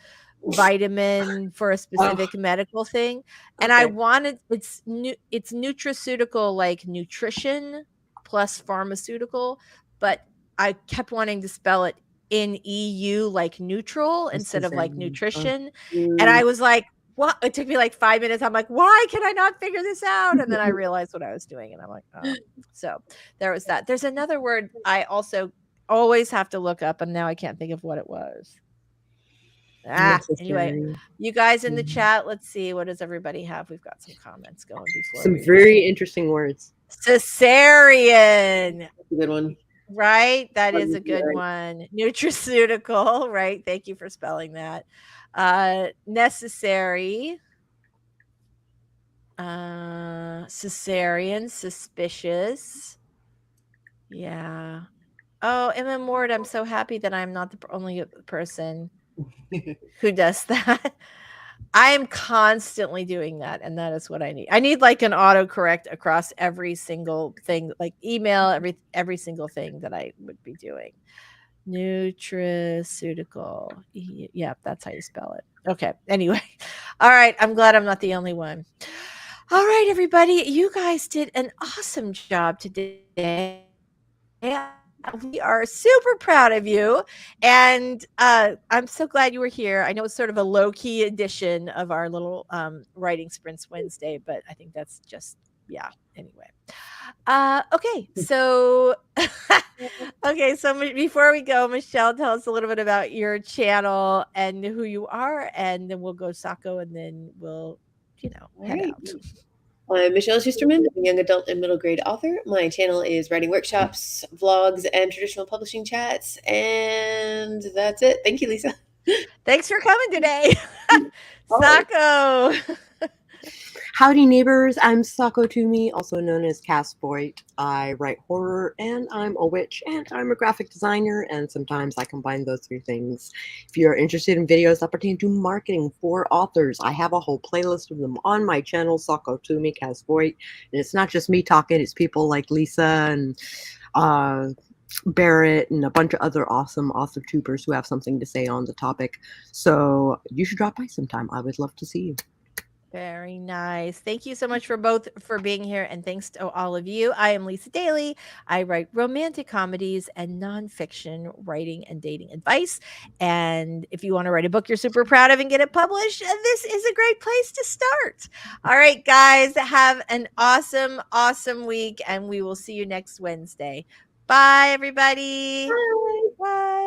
vitamin for a specific medical thing. And I Okay. wanted it's nutraceutical, like nutrition plus pharmaceutical, but I kept wanting to spell it in EU like neutral instead of like nutrition. And I was like, what? It took me like 5 minutes. I'm like, why can I not figure this out? And then I realized what I was doing, and I'm like, oh. So there was that. There's another word I also always have to look up, and now I can't think of what it was. Anyway, you guys in the chat, let's see, what does everybody have? We've got some comments going before some we very interesting words. Cesarean. That's a good one. Right, that is a good one. Nutraceutical, right? Thank you for spelling that. Necessary. Cesarean, suspicious. Yeah. Oh, MM Ward, I'm so happy that I'm not the only person who does that. I am constantly doing that, and that is what I need. I need like an autocorrect across every single thing, like email, every single thing that I would be doing. Nutraceutical. Yeah, that's how you spell it. Okay. Anyway. All right. I'm glad I'm not the only one. All right, everybody. You guys did an awesome job today. We are super proud of you. And I'm so glad you were here. I know it's sort of a low-key edition of our little Writing Sprints Wednesday, but I think that's just, yeah, anyway. Okay, so before we go, Michelle, tell us a little bit about your channel and who you are, and then we'll go Sako, and then we'll, head out. I'm Michelle Schusterman. I'm a young adult and middle grade author. My channel is writing workshops, vlogs, and traditional publishing chats. And that's it. Thank you, Lisa. Thanks for coming today. Sako. Howdy, neighbors. I'm Sako Toomey, also known as Castboy. I write horror, and I'm a witch, and I'm a graphic designer, and sometimes I combine those three things. If you're interested in videos that pertain to marketing for authors, I have a whole playlist of them on my channel, Sako Toomey, Castboy. And it's not just me talking, it's people like Lisa and Barrett and a bunch of other awesome author tubers who have something to say on the topic. So you should drop by sometime. I would love to see you. Very nice. Thank you so much for being here, and thanks to all of you. I am Lisa Daly. I write romantic comedies and nonfiction writing and dating advice. And if you want to write a book you're super proud of and get it published, this is a great place to start. All right, guys, have an awesome, awesome week, and we will see you next Wednesday. Bye, everybody. Bye. Bye.